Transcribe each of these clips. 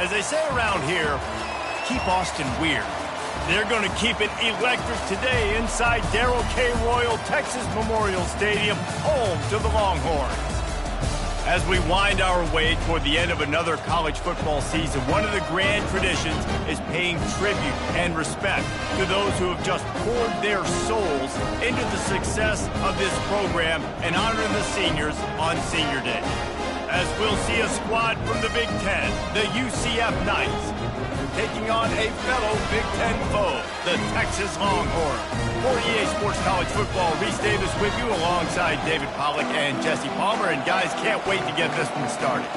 As they say around here, keep Austin weird. They're going to keep it electric today inside Darrell K. Royal Texas Memorial Stadium, home to the Longhorns. As we wind our way toward the end of another college football season, one of the grand traditions is paying tribute and respect to those who have just poured their souls into the success of this program and honoring the seniors on Senior Day. As we'll see a squad from the Big Ten, the UCF Knights, taking on a fellow Big Ten foe, the Texas Longhorns. For EA Sports College Football, Reese Davis with you alongside David Pollack and Jesse Palmer. And guys, can't wait to get this one started.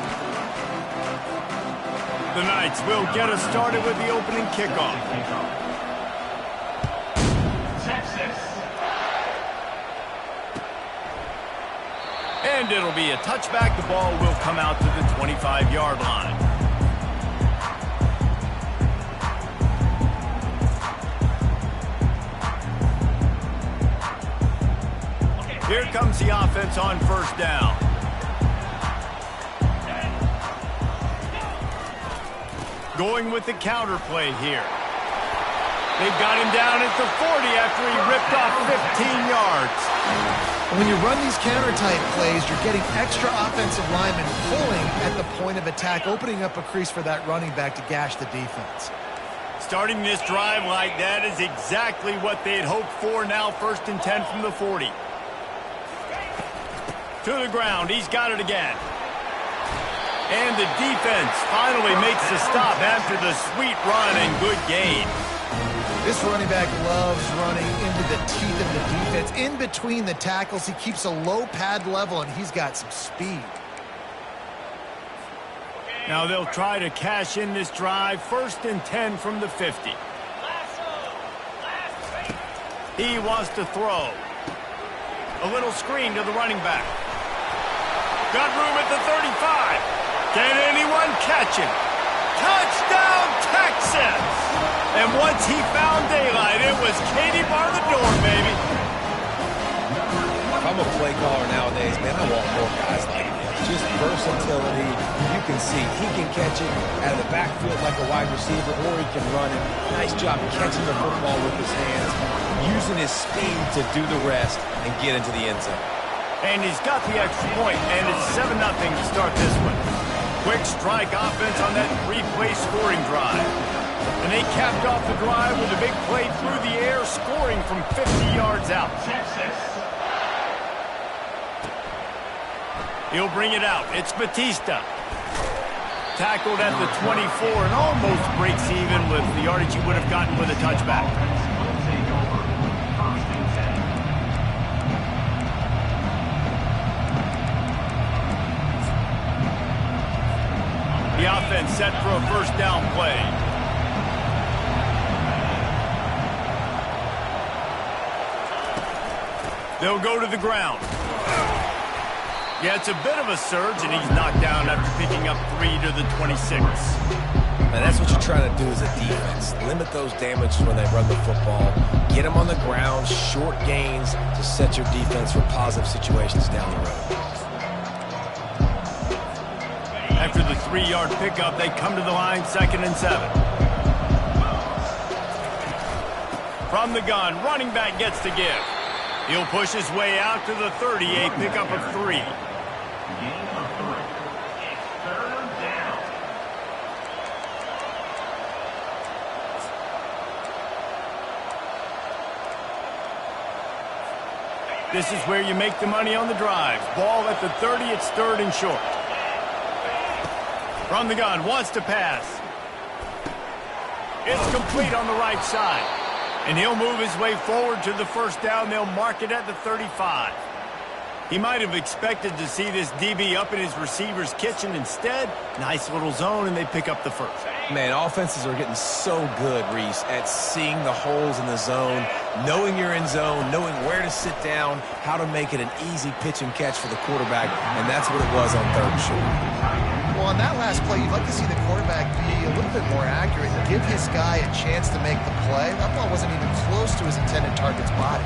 The Knights will get us started with the opening kickoff. Texas. And it'll be a touchback. The ball will come out to the 25-yard line. Here comes the offense on first down. Going with the counter play here. They've got him down at the 40 after he ripped off 15 yards. When you run these counter-type plays, you're getting extra offensive linemen pulling at the point of attack, opening up a crease for that running back to gash the defense. Starting this drive like that is exactly what they had hoped for. Now 1st and 10 from the 40. To the ground, he's got it again. And the defense finally makes the stop after the sweet run and good gain. This running back loves running into the teeth of the defense. In between the tackles, he keeps a low pad level, and he's got some speed. Now they'll try to cash in this drive. 1st and 10 from the 50. He wants to throw. A little screen to the running back. Got room at the 35. Can anyone catch him? Touchdown, Texas! And once he found daylight, it was Katie bar the door, baby. If I'm a play caller nowadays, man, I want more guys like him. Just versatility. You can see he can catch it out of the backfield like a wide receiver, or he can run it. Nice job catching the football with his hands, using his speed to do the rest and get into the end zone. And he's got the extra point, and it's 7-0 to start this one. Quick strike offense on that 3-play scoring drive. And they capped off the drive with a big play through the air, scoring from 50 yards out. He'll bring it out. It's Batista. Tackled at the 24 and almost breaks even with the yardage he would have gotten with a touchback. The offense set for a 1st down play. They'll go to the ground. Yeah, it's a bit of a surge, and he's knocked down after picking up 3 to the 26. And that's what you're trying to do as a defense. Limit those damages when they run the football. Get them on the ground, short gains to set your defense for positive situations down the road. After the 3-yard pickup, they come to the line, 2nd and 7. From the gun, running back gets to give. He'll push his way out to the 30, a pickup of 3. This is where you make the money on the drives. Ball at the 30, it's 3rd and short. From the gun, wants to pass. It's complete on the right side. And he'll move his way forward to the 1st down. They'll mark it at the 35. He might have expected to see this DB up in his receiver's kitchen. Instead, nice little zone, and they pick up the 1st. Man, offenses are getting so good, Reese, at seeing the holes in the zone, knowing you're in zone, knowing where to sit down, how to make it an easy pitch and catch for the quarterback, and that's what it was on 3rd and short. Well, on that last play, you'd like to see the quarterback be a little bit more accurate and give his guy a chance to make the play. That ball wasn't even close to his intended target's body.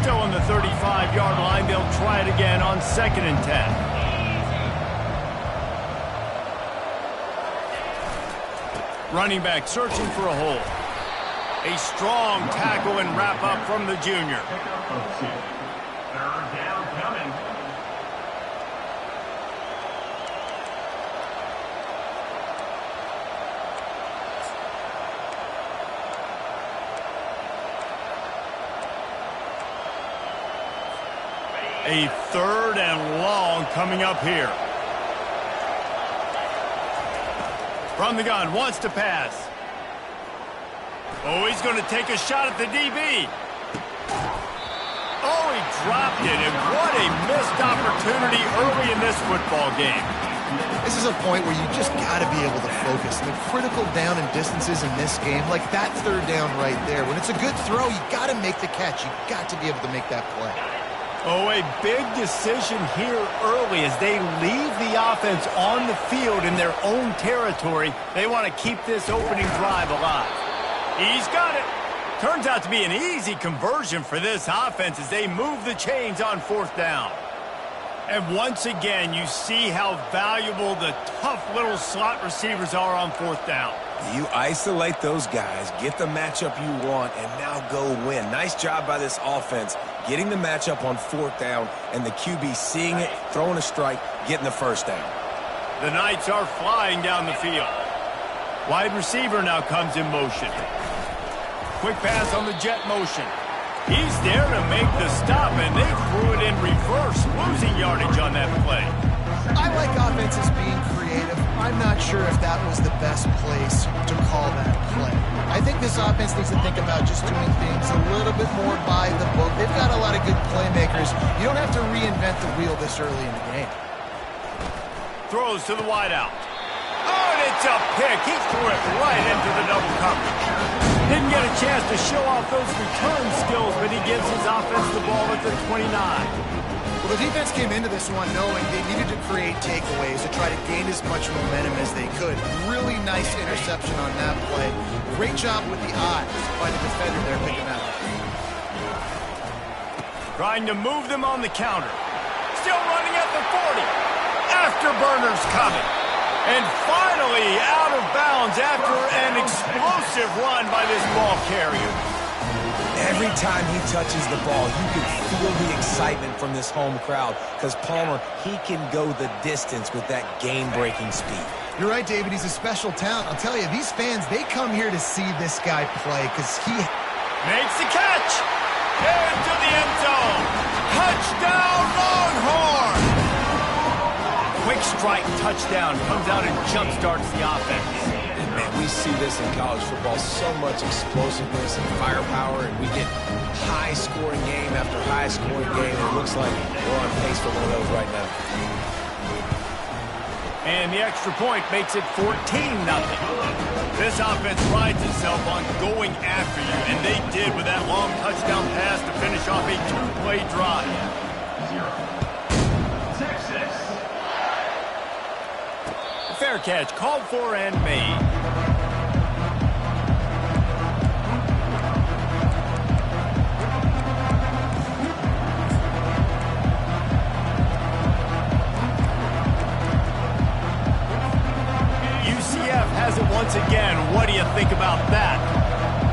Still in the 35-yard line. They'll try it again on 2nd and 10. Running back searching for a hole. A strong tackle and wrap up from the junior. Third down coming. A 3rd and long coming up here. From the gun, wants to pass. Oh, he's going to take a shot at the DB. Oh, he dropped it, and what a missed opportunity early in this football game. This is a point where you just got to be able to focus. The critical down and distances in this game, like that 3rd down right there. When it's a good throw, you got to make the catch. You got to be able to make that play. Oh, a big decision here early as they leave the offense on the field in their own territory. They want to keep this opening drive alive. He's got it. Turns out to be an easy conversion for this offense as they move the chains on 4th down. And once again, you see how valuable the tough little slot receivers are on 4th down. You isolate those guys, get the matchup you want, and now go win. Nice job by this offense, getting the matchup on 4th down, and the QB seeing it, throwing a strike, getting the 1st down. The Knights are flying down the field. Wide receiver now comes in motion. Quick pass on the jet motion. He's there to make the stop, and they threw it in reverse, losing yardage on that play. I like offenses being creative. I'm not sure if that was the best place to call that play. I think this offense needs to think about just doing things a little bit more by the book. They've got a lot of good playmakers. You don't have to reinvent the wheel this early in the game. Throws to the wideout. Oh, and it's a pick. He threw it right into the double coverage. Didn't get a chance to show off those return skills, but he gives his offense the ball at the 29. Well, the defense came into this one knowing they needed to create takeaways to try to gain as much momentum as they could. Really nice interception on that play. Great job with the eyes by the defender there picking that up. Trying to move them on the counter. Still running at the 40. Afterburners coming. And finally out of bounds after an explosive run by this ball carrier. Every time he touches the ball, you can feel the excitement from this home crowd because Palmer, he can go the distance with that game-breaking speed. You're right, David. He's a special talent. I'll tell you, these fans, they come here to see this guy play because he makes the catch. Into the end zone. Touchdown, Longhorn! Quick strike touchdown comes out and jump-starts the offense. Man, we see this in college football, so much explosiveness and firepower, and we get high-scoring game after high-scoring game. It looks like we're on pace for one of those right now. And the extra point makes it 14-0. This offense prides itself on going after you, and they did with that long touchdown pass to finish off a 2-play drive. Fair catch, called for and made. UCF has it once again. What do you think about that?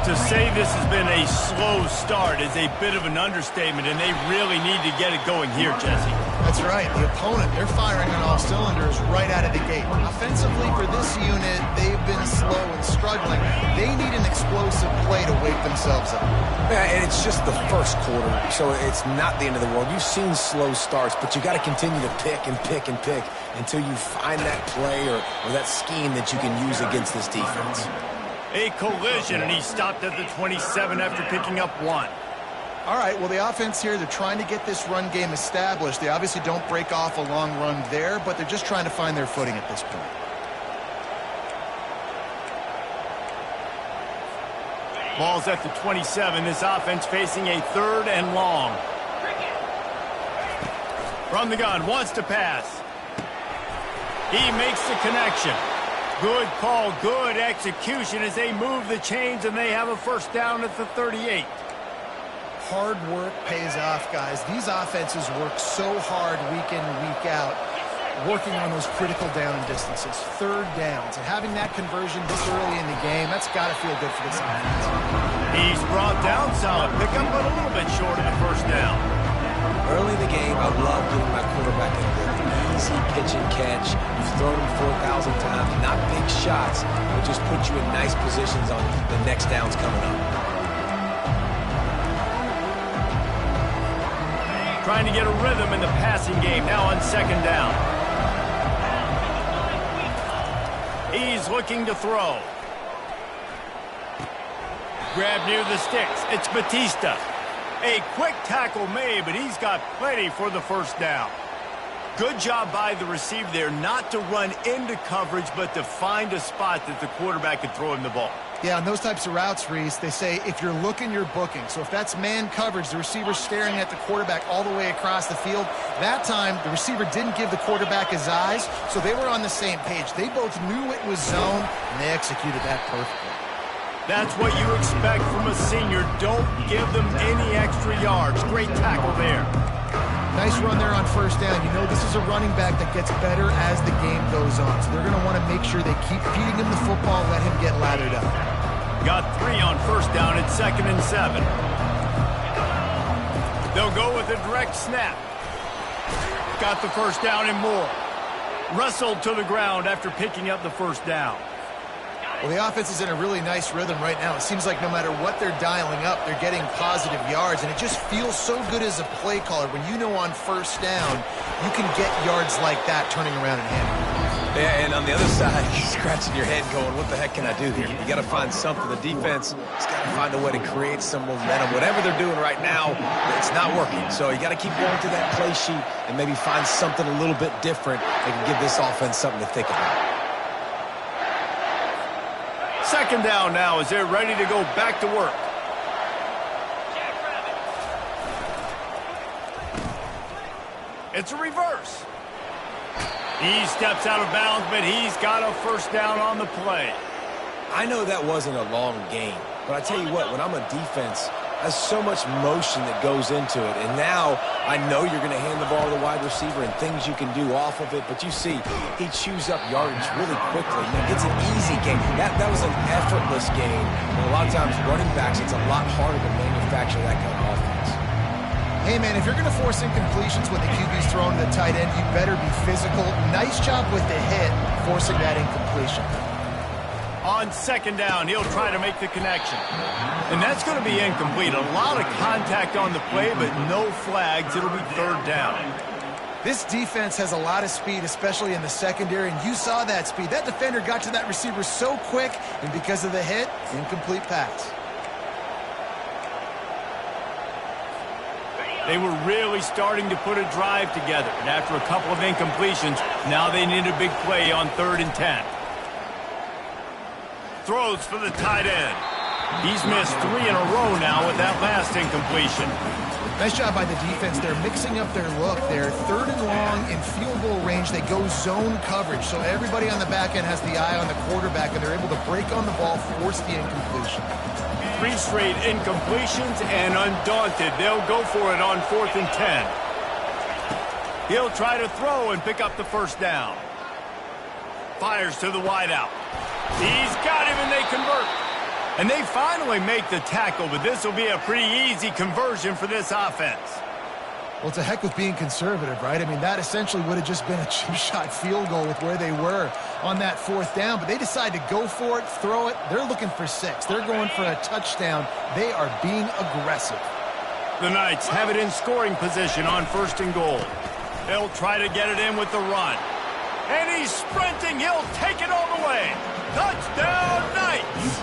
To say this has been a slow start is a bit of an understatement, and they really need to get it going here, Jesse. That's right. The opponent, they're firing on all cylinders right out of the gate. Offensively, for this unit, they've been slow and struggling. They need an explosive play to wake themselves up. Yeah, and it's just the first quarter, so it's not the end of the world. You've seen slow starts, but you got to continue to pick and pick and pick until you find that play or that scheme that you can use against this defense. A collision, and he stopped at the 27 after picking up 1. All right, well, the offense here, they're trying to get this run game established. They obviously don't break off a long run there, but they're just trying to find their footing at this point. Ball's at the 27. This offense facing a 3rd and long. From the gun, wants to pass. He makes the connection. Good call, good execution as they move the chains, and they have a 1st down at the 38. hard work pays off, guys. These offenses work so hard week in and week out, working on those critical down and distances, third downs, and having that conversion this early in the game, that's got to feel good for this offense. He's brought down solid pickup, but a little bit short of the first down. Early in the game, I love getting my quarterback in there. Easy pitch and catch. You've thrown him 4,000 times. Not big shots, but just put you in nice positions on the next downs coming up. Trying to get a rhythm in the passing game now on second down. He's looking to throw. Grab near the sticks. It's Batista. A quick tackle made, but he's got plenty for the first down. Good job by the receiver there not to run into coverage, but to find a spot that the quarterback could throw him the ball. Yeah, on those types of routes, Reese, they say if you're looking, you're booking. So if that's man coverage, the receiver's staring at the quarterback all the way across the field. That time, the receiver didn't give the quarterback his eyes, so they were on the same page. They both knew it was zone, and they executed that perfectly. That's what you expect from a senior. Don't give them any extra yards. Great tackle there. Nice run there on first down. You know this is a running back that gets better as the game goes on. So they're going to want to make sure they keep feeding him the football, let him get lathered up. Got 3 on first down at 2nd and 7. They'll go with a direct snap. Got the first down and more. Wrestled to the ground after picking up the first down. Well, the offense is in a really nice rhythm right now. It seems like no matter what they're dialing up, they're getting positive yards, and it just feels so good as a play caller when you know on first down you can get yards like that turning around and handling it. Yeah, and on the other side, you're scratching your head going, what the heck can I do here? You got to find something. The defense has got to find a way to create some momentum. Whatever they're doing right now, it's not working. So you got to keep going to that play sheet and maybe find something a little bit different that can give this offense something to think about. Second down now as they're ready to go back to work. It's a reverse. He steps out of bounds, but he's got a first down on the play. I know that wasn't a long game, but I tell you what, when I'm a defense, there's so much motion that goes into it. And now I know you're going to hand the ball to the wide receiver and things you can do off of it. But you see, he chews up yardage really quickly. And it's an easy game. That was an effortless game. And a lot of times running backs, it's a lot harder to manufacture that kind of offense. Hey, man, if you're going to force incompletions when the QB's throwing to the tight end, you better be physical. Nice job with the hit, forcing that incompletion. On second down, he'll try to make the connection. And that's going to be incomplete. A lot of contact on the play, but no flags. It'll be third down. This defense has a lot of speed, especially in the secondary, and you saw that speed. That defender got to that receiver so quick, and because of the hit, incomplete pass. They were really starting to put a drive together. And after a couple of incompletions, now they need a big play on 3rd and 10. Throws for the tight end. He's missed 3 in a row now with that last incompletion. Nice job by the defense. They're mixing up their look. They're 3rd and long in field goal range. They go zone coverage. So everybody on the back end has the eye on the quarterback, and they're able to break on the ball, force the incompletion. 3 straight incompletions, and undaunted, they'll go for it on 4th and 10. He'll try to throw and pick up the first down. Fires to the wideout. He's got him, and they convert. And they finally make the tackle, but this will be a pretty easy conversion for this offense. Well, it's a heck with being conservative, right? I mean, that essentially would have just been a chip-shot field goal with where they were on that 4th down, but they decide to go for it, throw it. They're looking for 6. They're going for a touchdown. They are being aggressive. The Knights have it in scoring position on 1st and goal. They'll try to get it in with the run. And he's sprinting. He'll take it all the way. Touchdown, Knights!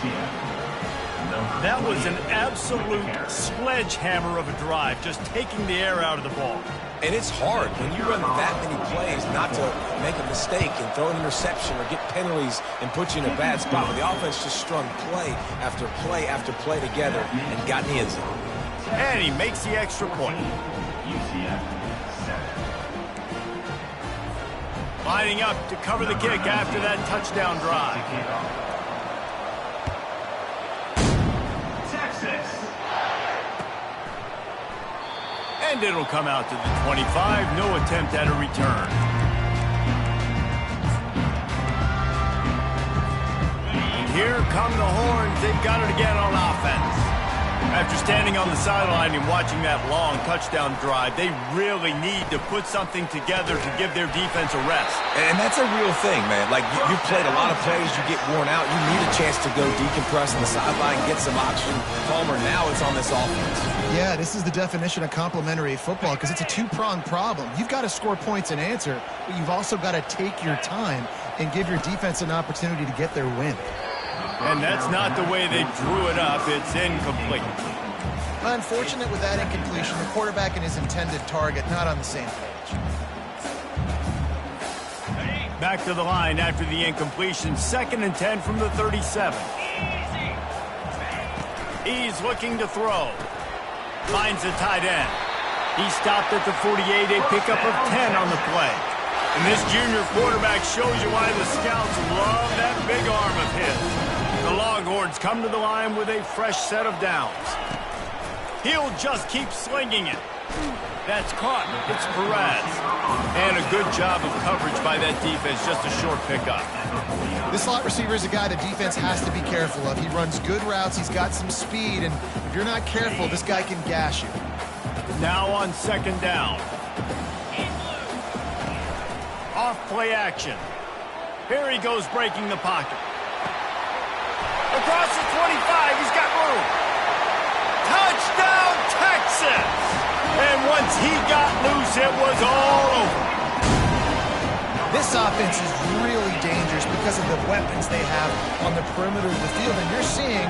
That was an absolute sledgehammer of a drive, just taking the air out of the ball. And it's hard when you run that many plays not to make a mistake and throw an interception or get penalties and put you in a bad spot. But the offense just strung play after play after play together and got in the end zone. And he makes the extra point. UCF 7. Lining up to cover the kick after that touchdown drive. And it'll come out to the 25. No attempt at a return. And here come the horns. They've got it again on offense. After standing on the sideline and watching that long touchdown drive, they really need to put something together to give their defense a rest. And that's a real thing, man. Like, you played a lot of plays, you get worn out, you need a chance to go decompress on the sideline, get some oxygen. Palmer, now it's on this offense. Yeah, this is the definition of complementary football because it's a two-pronged problem. You've got to score points and answer, but you've also got to take your time and give your defense an opportunity to get their win. And that's not the way they drew it up. It's incomplete. Unfortunate with that incompletion. The quarterback and his intended target not on the same page. Back to the line after the incompletion. 2nd and 10 from the 37. He's looking to throw. Finds a tight end. He stopped at the 48. A pickup of 10 on the play. And this junior quarterback shows you why the scouts love that big arm of his. The Longhorns come to the line with a fresh set of downs. He'll just keep slinging it. That's caught. It's Perez. And a good job of coverage by that defense. Just a short pickup. This slot receiver is a guy the defense has to be careful of. He runs good routes. He's got some speed. And if you're not careful, this guy can gash you. Now on 2nd down. Off play action. Here he goes breaking the pocket. Across the 25, he's got room. Touchdown, Texas! And once he got loose, it was all over. This offense is really dangerous because of the weapons they have on the perimeter of the field. And you're seeing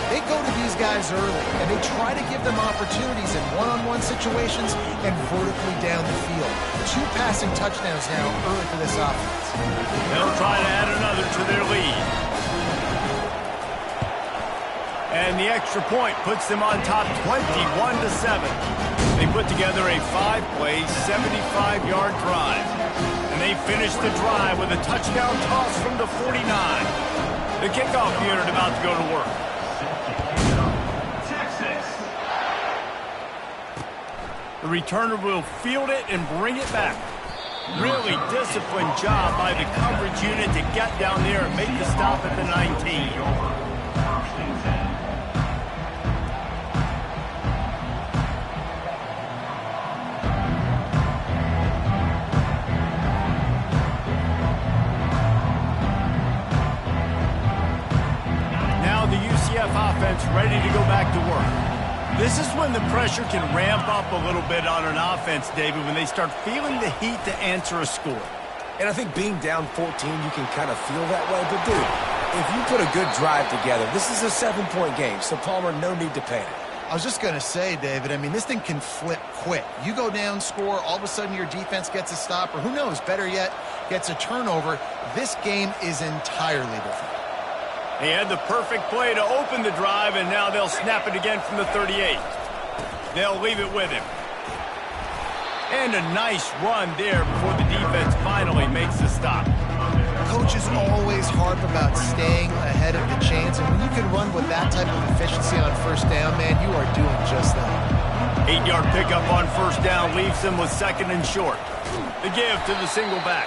they go to these guys early, and they try to give them opportunities in one-on-one situations and vertically down the field. 2 passing touchdowns now early for this offense. They'll try to add another to their lead. And the extra point puts them on top 21-7. They put together a 5-play, 75-yard drive. And they finish the drive with a touchdown toss from the 49. The kickoff unit about to go to work. Texas. The returner will field it and bring it back. Really disciplined job by the coverage unit to get down there and make the stop at the 19. UCF offense ready to go back to work. This is when the pressure can ramp up a little bit on an offense, David, when they start feeling the heat to answer a score. And I think being down 14, you can kind of feel that way. But, dude, if you put a good drive together, this is a 7-point game, so Palmer, no need to panic. I was just going to say, David, I mean, this thing can flip quick. You go down, score, all of a sudden your defense gets a stop, or who knows, better yet, gets a turnover. This game is entirely different. He had the perfect play to open the drive, and now they'll snap it again from the 38. They'll leave it with him. And a nice run there before the defense finally makes the stop. Coaches always harp about staying ahead of the chains, and when you can run with that type of efficiency on 1st down, man, you are doing just that. 8-yard pickup on 1st down leaves them with 2nd and short. The give to the single back.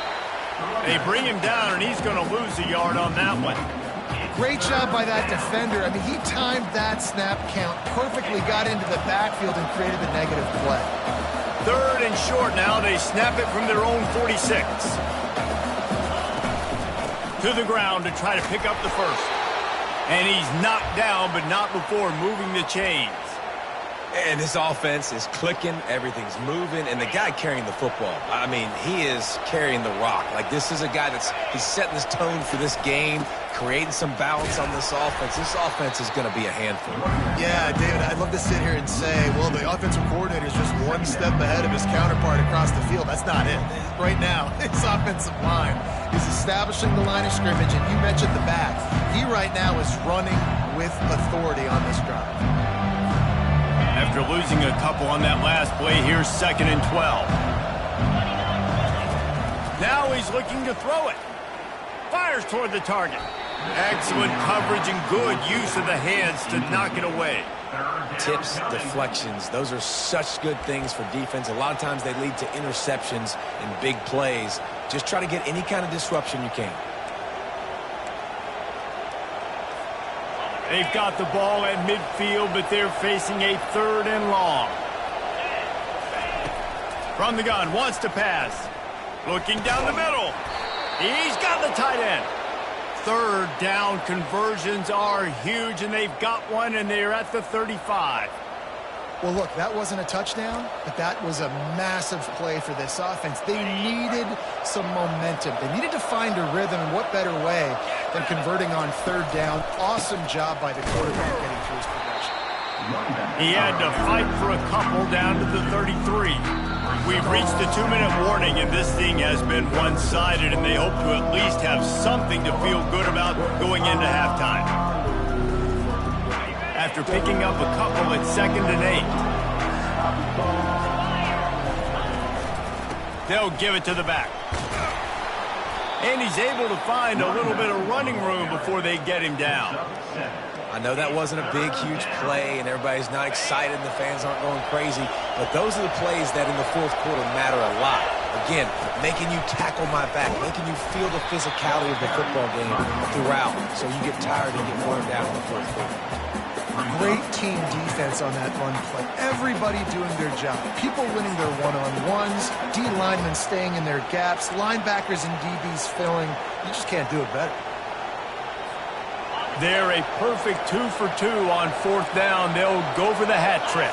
They bring him down, and he's going to lose a yard on that one. Great job by that defender. I mean, he timed that snap count perfectly, got into the backfield, and created the negative play. 3rd and short now. They snap it from their own 46. To the ground to try to pick up the first. And he's knocked down, but not before moving the chains. And this offense is clicking, everything's moving, and the guy carrying the football, I mean, he is carrying the rock. Like, this is a guy he's setting this tone for this game, creating some balance on this offense. This offense is going to be a handful. Yeah, David, I'd love to sit here and say, well, the offensive coordinator is just one step ahead of his counterpart across the field. That's not it. Right now, his offensive line is establishing the line of scrimmage, and you mentioned the back. He right now is running with authority on this drive. After losing a couple on that last play, here's 2nd and 12. Now he's looking to throw it. Fires toward the target. Excellent coverage and good use of the hands to knock it away. Tips, deflections, those are such good things for defense. A lot of times they lead to interceptions and big plays. Just try to get any kind of disruption you can. They've got the ball at midfield, but they're facing a 3rd and long. From the gun, wants to pass. Looking down the middle. He's got the tight end. 3rd down conversions are huge, and they've got one, and they're at the 35. Well, look, that wasn't a touchdown, but that was a massive play for this offense. They needed some momentum. They needed to find a rhythm, and what better way than converting on 3rd down. Awesome job by the quarterback getting through his progression. He had to fight for a couple down to the 33. We've reached the 2-minute warning, and this thing has been one-sided, and they hope to at least have something to feel good about going into halftime. After picking up a couple at 2nd and 8. They'll give it to the back. And he's able to find a little bit of running room before they get him down. I know that wasn't a big, huge play, and everybody's not excited, and the fans aren't going crazy, but those are the plays that in the 4th quarter matter a lot. Again, making you tackle my back, making you feel the physicality of the football game throughout, so you get tired and get worn down in the 4th quarter. Great team defense on that run play. Everybody doing their job. People winning their one-on-ones, D linemen staying in their gaps, linebackers and DBs filling. You just can't do it better. They're a perfect 2 for 2 on 4th down. They'll go for the hat trick.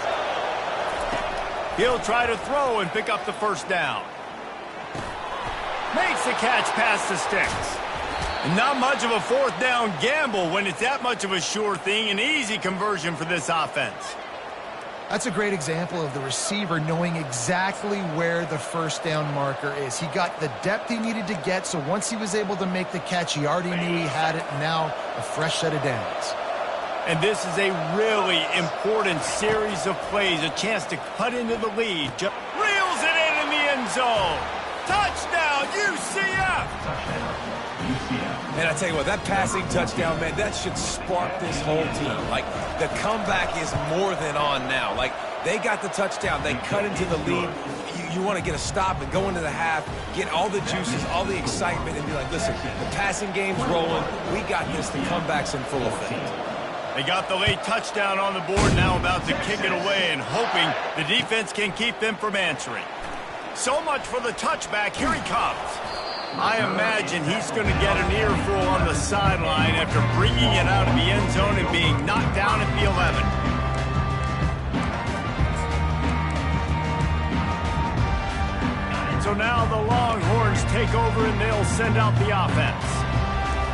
He'll try to throw and pick up the 1st down. Makes the catch past the sticks. Not much of a 4th down gamble when it's that much of a sure thing. An easy conversion for this offense. That's a great example of the receiver knowing exactly where the 1st down marker is. He got the depth he needed to get, so once he was able to make the catch, he already knew he had it, and now a fresh set of downs. And this is a really important series of plays, a chance to cut into the lead. Reels it in the end zone. Touchdown, UCF! And I tell you what, that passing touchdown, man, that should spark this whole team. Like, the comeback is more than on now. Like, they got the touchdown. They cut into the lead. You want to get a stop and go into the half, get all the juices, all the excitement, and be like, listen, the passing game's rolling. We got this. The comeback's in full effect. They got the late touchdown on the board, now about to kick it away and hoping the defense can keep them from answering. So much for the touchback. Here he comes. I imagine he's going to get an earful on the sideline after bringing it out of the end zone and being knocked down at the 11. So now the Longhorns take over and they'll send out the offense.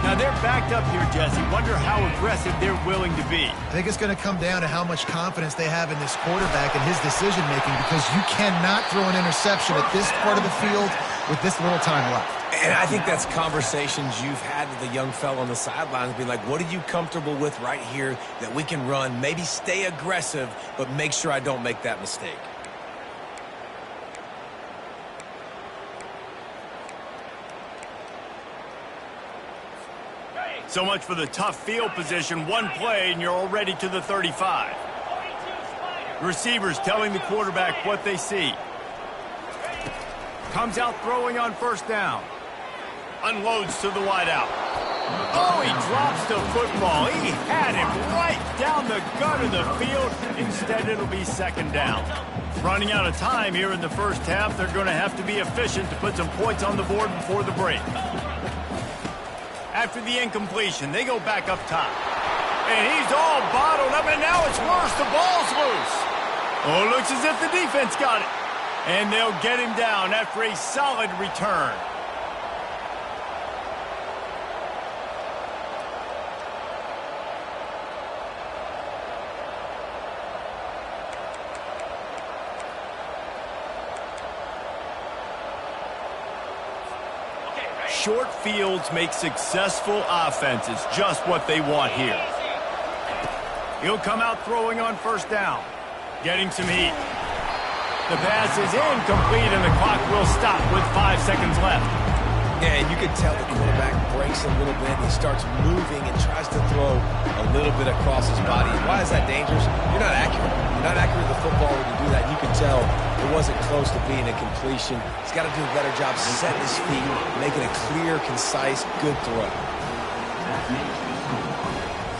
Now they're backed up here, Jesse. Wonder how aggressive they're willing to be. I think it's going to come down to how much confidence they have in this quarterback and his decision-making, because you cannot throw an interception at this part of the field with this little time left. And I think that's conversations you've had with the young fella on the sidelines, being like, what are you comfortable with right here that we can run? Maybe stay aggressive, but make sure I don't make that mistake. So much for the tough field position. One play and you're already to the 35. Receivers telling the quarterback what they see. Comes out throwing on 1st down. Unloads to the wideout. Oh, he drops the football. He had him right down the gut of the field. Instead, it'll be 2nd down. Running out of time here in the 1st half. They're going to have to be efficient to put some points on the board before the break. After the incompletion, they go back up top. And he's all bottled up, and now it's worse. The ball's loose. Oh, looks as if the defense got it. And they'll get him down after a solid return. Short fields make successful offenses, just what they want here. He'll come out throwing on 1st down, getting some heat. The pass is incomplete, and the clock will stop with 5 seconds left. Yeah, and you can tell the quarterback breaks a little bit. He starts moving and tries to throw a little bit across his body. Why is that dangerous? You're not accurate. You're not accurate with the football when you do that. You can tell it wasn't close to being a completion. He's got to do a better job setting his feet, making a clear, concise, good throw.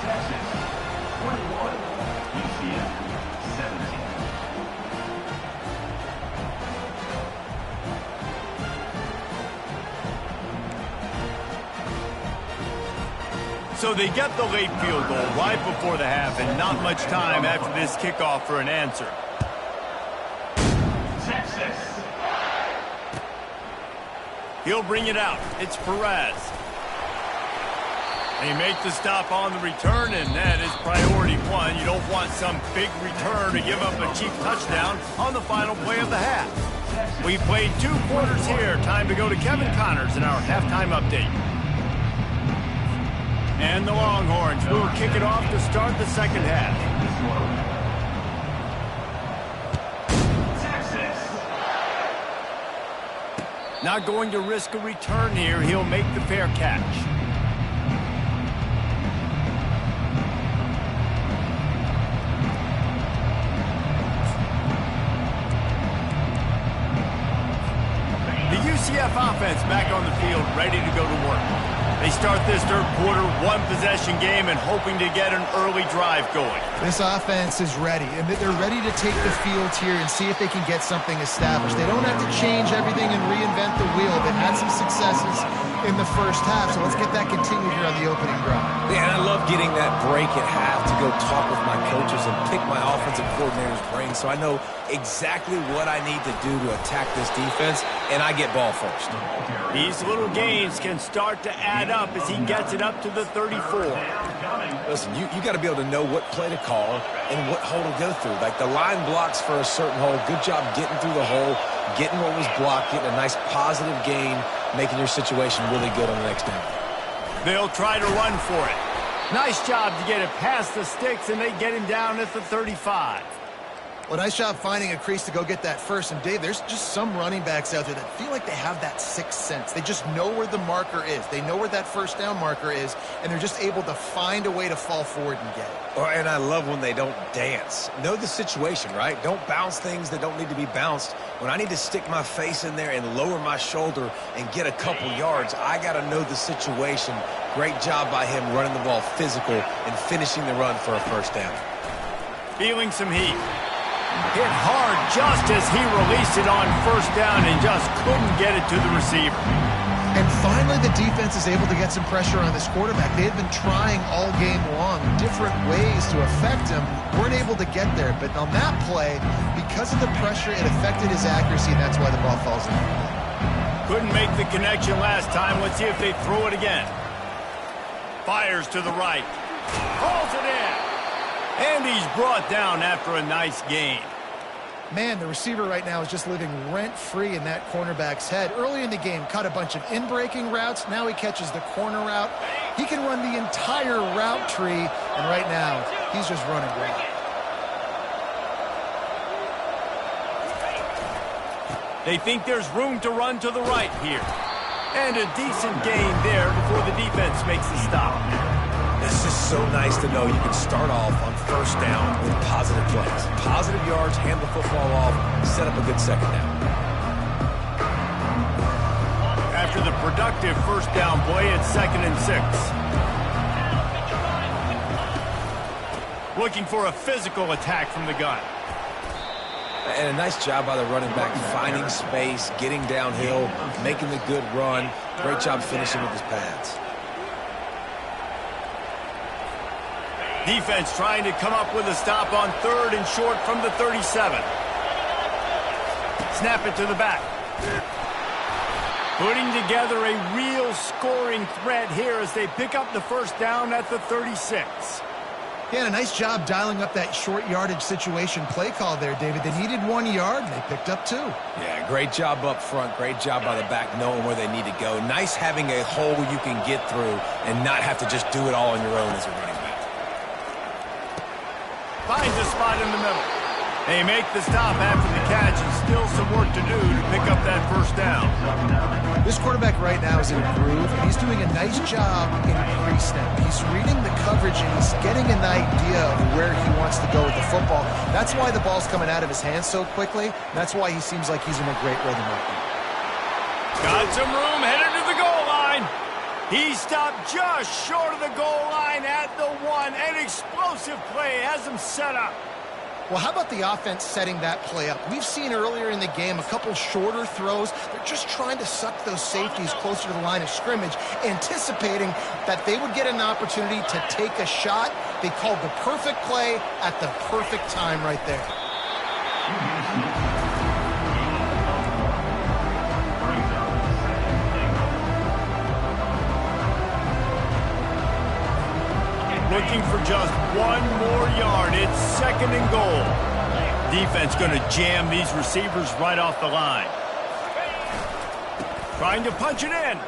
Texas 21, UCF 17. So they get the late field goal right before the half, and not much time after this kickoff for an answer. Texas. He'll bring it out. It's Perez. They make the stop on the return, and that is priority one. You don't want some big return to give up a cheap touchdown on the final play of the half. We played 2 quarters here. Time to go to Kevin Connors in our halftime update. And the Longhorns will kick it off to start the second half. Texas. Not going to risk a return here. He'll make the fair catch. The UCF offense back on the field, ready to go to work. They start this third quarter, 1-possession game, and hoping to get an early drive going. This offense is ready, and they're ready to take the field here and see if they can get something established. They don't have to change everything and reinvent the wheel. They've had some successes in the first half, so let's get that continued here on the opening drive. Yeah, and I love getting that break at half to go talk with my coaches and pick my offensive coordinator's brain so I know exactly what I need to do to attack this defense, and I get ball first. These little gains can start to add up as he gets it up to the 34. Listen, you got to be able to know what play to call and what hole to go through. Like the line blocks for a certain hole. Good job getting through the hole, getting what was blocked, getting a nice positive gain, making your situation really good on the next down. They'll try to run for it. Nice job to get it past the sticks, and they get him down at the 35. Well, nice job finding a crease to go get that first. And, Dave, there's just some running backs out there that feel like they have that sixth sense. They just know where the marker is. They know where that first down marker is, and they're just able to find a way to fall forward and get it. Oh, and I love when they don't dance. Know the situation, right? Don't bounce things that don't need to be bounced. When I need to stick my face in there and lower my shoulder and get a couple yards, I got to know the situation. Great job by him running the ball physical and finishing the run for a first down. Feeling some heat. Hit hard just as he released it on first down and just couldn't get it to the receiver. And finally, the defense is able to get some pressure on this quarterback. They had been trying all game long different ways to affect him. Weren't able to get there. But on that play, because of the pressure, it affected his accuracy, and that's why the ball falls in. Couldn't make the connection last time. Let's see if they throw it again. Fires to the right. Calls it in. And he's brought down after a nice gain. Man, the receiver right now is just living rent-free in that cornerback's head. Early in the game, caught a bunch of in-breaking routes. Now he catches the corner route. He can run the entire route tree, and right now, he's just running great. They think there's room to run to the right here. And a decent gain there before the defense makes the stop. It's just so nice to know you can start off on first down with positive plays. Positive yards, hand the football off, set up a good second down. After the productive first down play, it's 2nd and 6. Looking for a physical attack from the gun. And a nice job by the running back, finding space, getting downhill, making the good run. Great job finishing with his pads. Defense trying to come up with a stop on 3rd and short from the 37. Snap it to the back. Putting together a real scoring threat here as they pick up the first down at the 36. Yeah, a nice job dialing up that short yardage situation play call there, David. They needed 1 yard, and they picked up 2. Yeah, great job up front. Great job by the back knowing where they need to go. Nice having a hole you can get through and not have to just do it all on your own as a running back. Finds a spot in the middle. They make the stop after the catch, and still some work to do to pick up that first down. This quarterback right now is in a groove, and he's doing a nice job in pre-snap. He's reading the coverage, and he's getting an idea of where he wants to go with the football. That's why the ball's coming out of his hands so quickly. That's why he seems like he's in a great rhythm right now. Got some room, headed to the goal line. He stopped just short of the goal line at the 1. An explosive play has him set up. Well, how about the offense setting that play up? We've seen earlier in the game a couple shorter throws. They're just trying to suck those safeties closer to the line of scrimmage, anticipating that they would get an opportunity to take a shot. They called the perfect play at the perfect time right there. Looking for just 1 more yard. It's 2nd and goal. Defense going to jam these receivers right off the line. Trying to punch it in.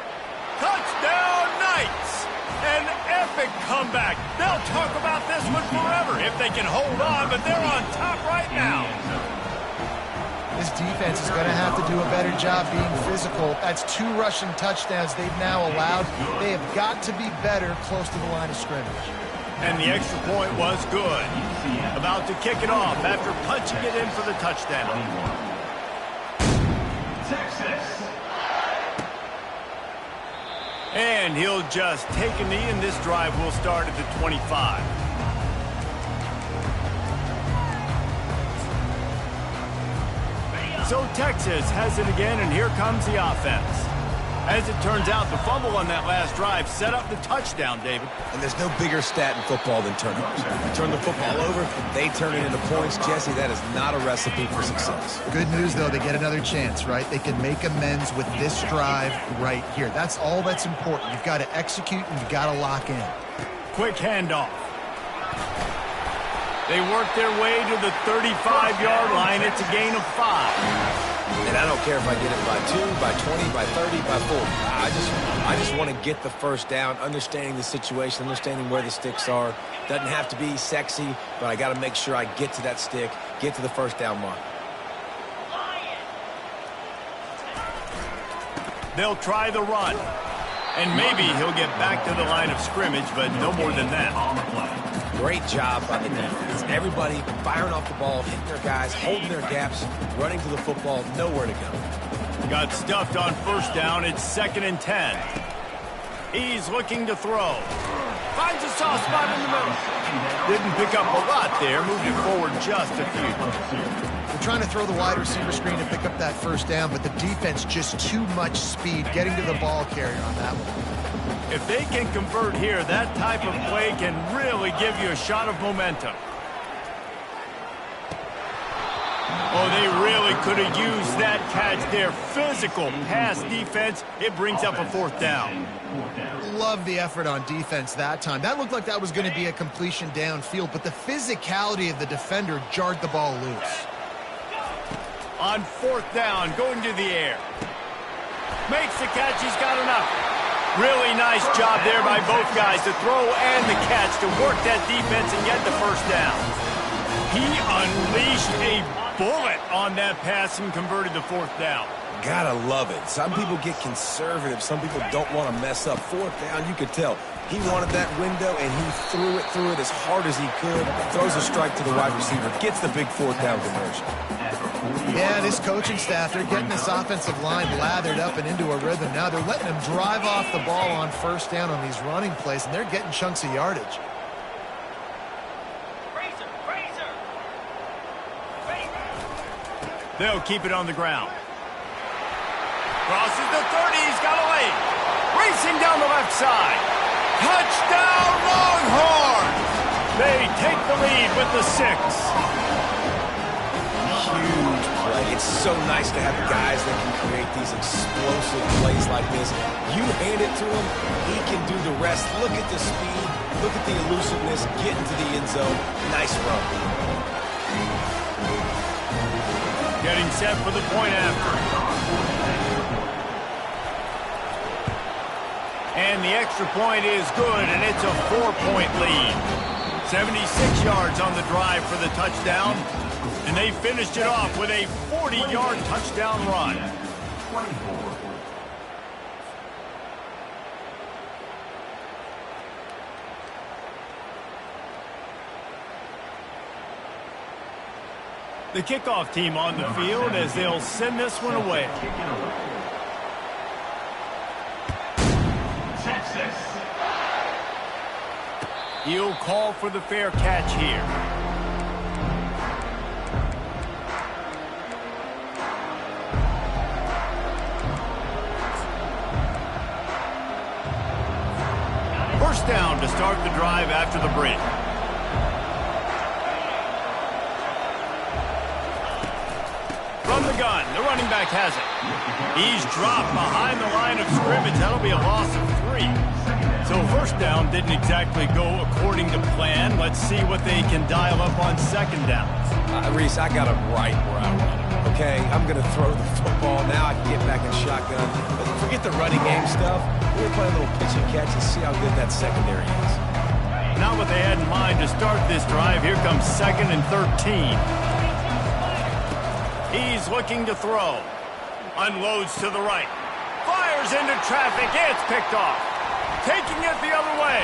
Touchdown Knights! An epic comeback. They'll talk about this one forever if they can hold on, but they're on top right now. This defense is going to have to do a better job being physical. That's 2 rushing touchdowns they've now allowed. They have got to be better close to the line of scrimmage. And the extra point was good. About to kick it off after punching it in for the touchdown. Texas. And he'll just take a knee, and this drive will start at the 25. So Texas has it again, and here comes the offense. As it turns out, the fumble on that last drive set up the touchdown, David. And there's no bigger stat in football than turnovers. You turn the football over, they turn it into points. Jesse, that is not a recipe for success. Good news, though, they get another chance, right? They can make amends with this drive right here. That's all that's important. You've got to execute, and you've got to lock in. Quick handoff. They work their way to the 35-yard line. It's a gain of 5. And I don't care if I get it by 2, by 20, by 30, by 40. I just want to get the first down, understanding the situation, understanding where the sticks are. Doesn't have to be sexy, but I got to make sure I get to that stick, get to the first down mark. They'll try the run. And maybe he'll get back to the line of scrimmage, but no more than that. On the play. Great job by the defense. Everybody firing off the ball, hitting their guys, holding their gaps, running to the football, nowhere to go. Got stuffed on first down. It's 2nd and 10. He's looking to throw. Finds a soft spot in the middle. Didn't pick up a lot there. Moved it forward just a few. They're trying to throw the wide receiver screen to pick up that first down, but the defense just too much speed getting to the ball carrier on that one. If they can convert here, that type of play can really give you a shot of momentum. Oh, they really could have used that catch there. Physical pass defense. It brings up a 4th down. Love the effort on defense that time. That looked like that was going to be a completion downfield, but the physicality of the defender jarred the ball loose. On 4th down, going to the air. Makes the catch. He's got enough. Really nice job there by both guys to throw and the catch to work that defense and get the first down. He unleashed a bullet on that pass and converted the 4th down. Gotta love it. Some people get conservative. Some people don't want to mess up. 4th down, you could tell. He wanted that window, and he threw it as hard as he could. Throws a strike to the wide receiver. Gets the big 4th down conversion. Yeah, this coaching staff, they're getting this offensive line lathered up and into a rhythm. Now they're letting them drive off the ball on first down on these running plays, and they're getting chunks of yardage. They'll keep it on the ground. Crosses the 30. He's got a lane. Racing down the left side. Touchdown, Longhorns! They take the lead with the 6. Huge play. It's so nice to have guys that can create these explosive plays like this. You hand it to him, he can do the rest. Look at the speed. Look at the elusiveness. Get into the end zone. Nice run. Getting set for the point after. And the extra point is good, and it's a 4-point lead. 76 yards on the drive for the touchdown, and they finished it off with a 40-yard touchdown run. The kickoff team on the field as they'll send this one away. Texas. He'll call for the fair catch here. First down to start the drive after the break. From the gun, the running back has it. He's dropped behind the line of scrimmage. That'll be a loss of 3. So first down didn't exactly go according to plan. Let's see what they can dial up on second down. Reese, I got him right where I want him. Okay, I'm going to throw the football. Now I can get back in shotgun. But forget the running game stuff. We're going to play a little pitch and catch and see how good that secondary is. Not what they had in mind to start this drive. Here comes 2nd and 13. He's looking to throw. Unloads to the right. Fires into traffic. It's picked off. Taking it the other way.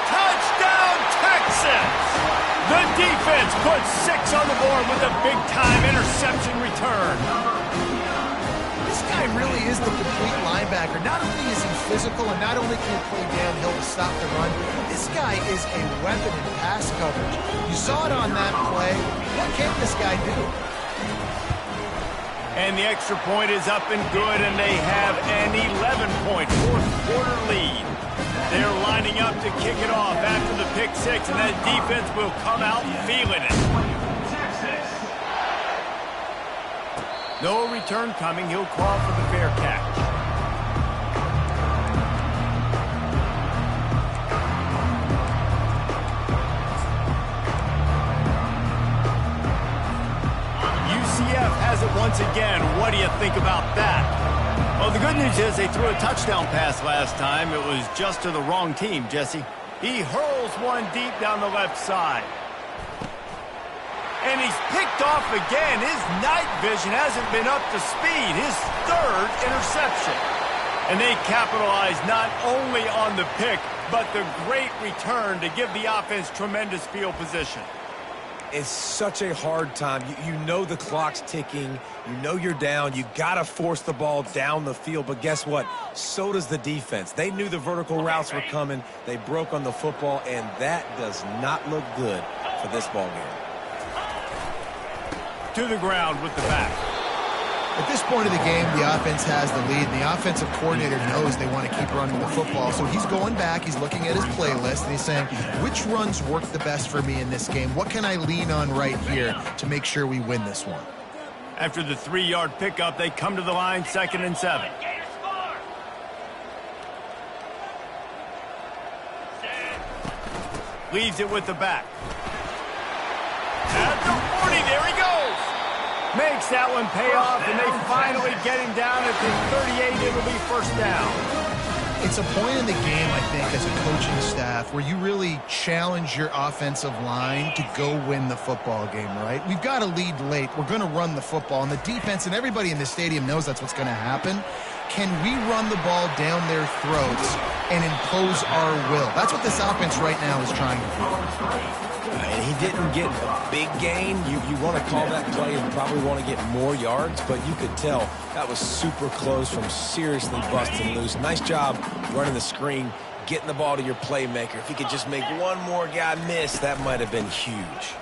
Touchdown, Texas! The defense puts 6 on the board with a big-time interception return. This guy really is the complete linebacker. Not only is he physical and not only can he play downhill to stop the run, this guy is a weapon in pass coverage. You saw it on that play. What can this guy do? And the extra point is up and good, and they have an 11-point fourth-quarter lead. They're lining up to kick it off after the pick 6, and that defense will come out feeling it. No return coming. He'll call for the fair catch. UCF has it once again. What do you think about that? Well, the good news is they threw a touchdown pass last time. It was just to the wrong team, Jesse. He hurls one deep down the left side. And he's picked off again. His night vision hasn't been up to speed. His 3rd interception. And they capitalize not only on the pick, but the great return to give the offense tremendous field position. It's such a hard time. You know the clock's ticking. You know you're down. You got to force the ball down the field. But guess what? So does the defense. They knew the vertical routes were coming. They broke on the football, and that does not look good for this ball game. To the ground with the back. At this point of the game, the offense has the lead, and the offensive coordinator knows they want to keep running the football. So he's going back, he's looking at his playlist, and he's saying, which runs work the best for me in this game? What can I lean on right here to make sure we win this one? After the 3-yard pickup, they come to the line, 2nd and 7. Leaves it with the back. At the 40, there he goes. Makes that one pay off, and they finally get him down at the 38. It'll be first down. It's a point in the game, I think, as a coaching staff, where you really challenge your offensive line to go win the football game, right? We've got a lead late. We're going to run the football, and the defense and everybody in the stadium knows that's what's going to happen. Can we run the ball down their throats and impose our will? That's what this offense right now is trying to do. And he didn't get a big gain. You want to call that play and probably want to get more yards, but you could tell that was super close from seriously busting loose. Nice job running the screen, getting the ball to your playmaker. If he could just make one more guy miss, that might have been huge.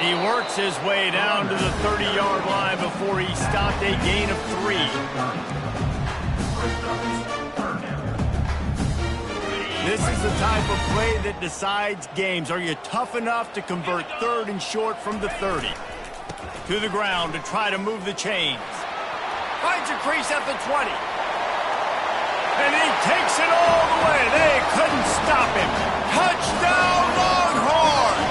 He works his way down to the 30-yard line before he stopped a gain of 3. This is the type of play that decides games. Are you tough enough to convert 3rd and short from the 30? To the ground to try to move the chains. Finds a crease at the 20. And he takes it all the way. They couldn't stop him. Touchdown, Longhorns!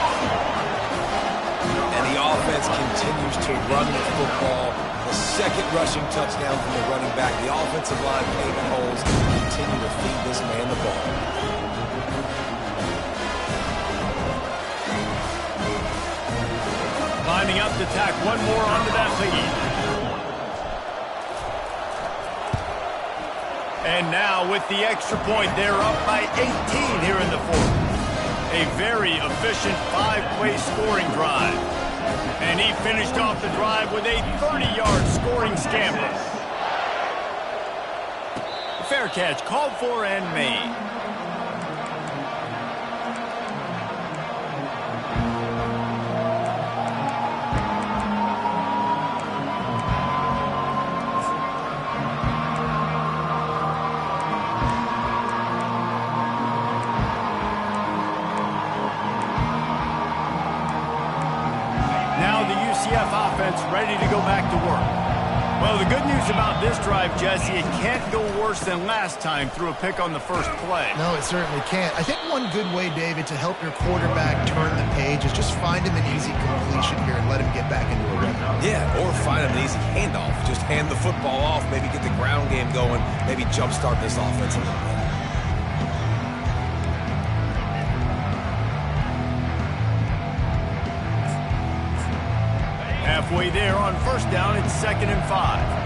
And the offense continues to run the football. The 2nd rushing touchdown from the running back. The offensive line paving holes. Continue to feed this man the ball. Lining up to tack one more onto that lead. And now with the extra point, they're up by 18 here in the 4th. A very efficient 5-play scoring drive. And he finished off the drive with a 30-yard scoring scamper. Fair catch called for and made. Now the UCF offense ready to go back to work. Well, the good news about this drive, Jesse, it can't go worse than last time through a pick on the first play. No, it certainly can't. I think one good way, David, to help your quarterback turn the page is just find him an easy completion here and let him get back into a rhythm. Yeah, or find him an easy handoff. Just hand the football off, maybe get the ground game going, maybe jumpstart this offense a little bit. Halfway there on first down, it's 2nd and 5.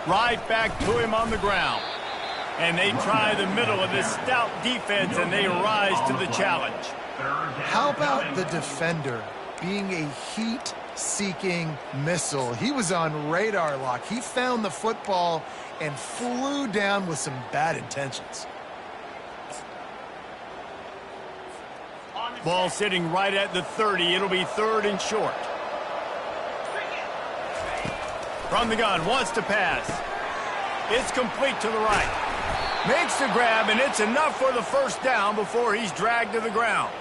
Right back to him on the ground. And they try the middle of this stout defense, and they rise to the challenge. How about the defender being a heat-seeking missile? He was on radar lock. He found the football and flew down with some bad intentions. Ball sitting right at the 30. It'll be 3rd and short. From the gun, wants to pass. It's complete to the right. Makes the grab, and it's enough for the first down before he's dragged to the ground.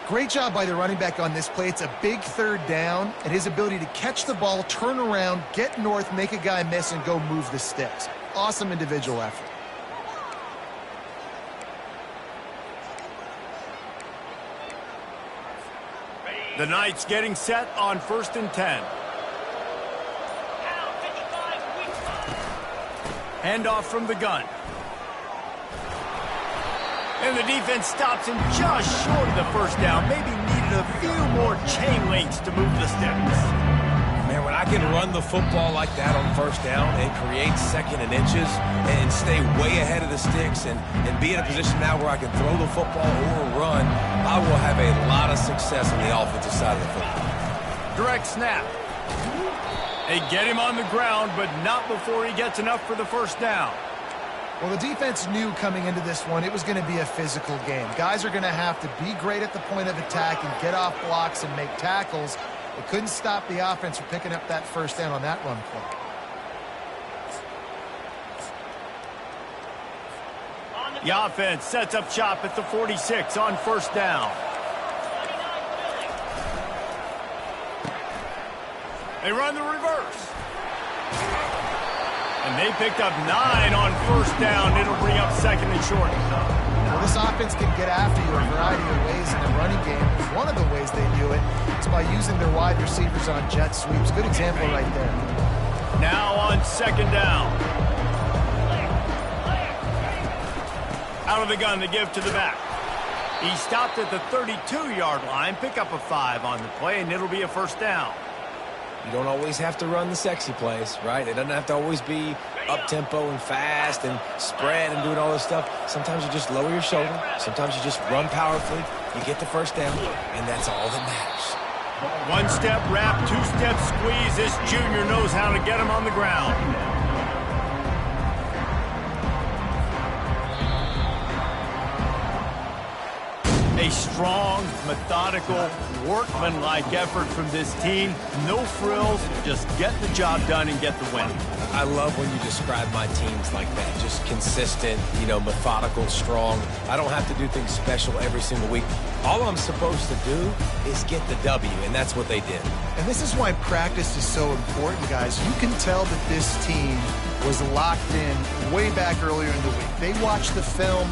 Great job by the running back on this play. It's a big 3rd down, and his ability to catch the ball, turn around, get north, make a guy miss, and go move the sticks. Awesome individual effort. The Knights getting set on 1st and 10. Handoff from the gun. And the defense stops him just short of the first down. Maybe needed a few more chain links to move the sticks. Man, when I can run the football like that on first down and create 2nd and inches and stay way ahead of the sticks and be in a position now where I can throw the football or run, I will have a lot of success on the offensive side of the football. Direct snap. They get him on the ground, but not before he gets enough for the first down. Well, the defense knew coming into this one it was going to be a physical game. Guys are going to have to be great at the point of attack and get off blocks and make tackles. They couldn't stop the offense from picking up that first down on that run play. The offense sets up shop at the 46 on first down. They run the reverse. And they picked up 9 on first down. It'll bring up 2nd and short. Well, this offense can get after you a variety of ways in the running game. One of the ways they do it is by using their wide receivers on jet sweeps. Good example right there. Now on 2nd down. Out of the gun, they give to the back. He stopped at the 32-yard line. Pick up a 5 on the play, and it'll be a first down. You don't always have to run the sexy plays, right? It doesn't have to always be up-tempo and fast and spread and doing all this stuff. Sometimes you just lower your shoulder. Sometimes you just run powerfully. You get the first down, and that's all that matters. 1-step wrap, 2-step squeeze. This junior knows how to get him on the ground. A strong, methodical, workman-like effort from this team. No frills, just get the job done and get the win. I love when you describe my teams like that. Just consistent, methodical, strong. I don't have to do things special every single week. All I'm supposed to do is get the W, and that's what they did. And this is why practice is so important, guys. You can tell that this team was locked in way back earlier in the week. They watched the film.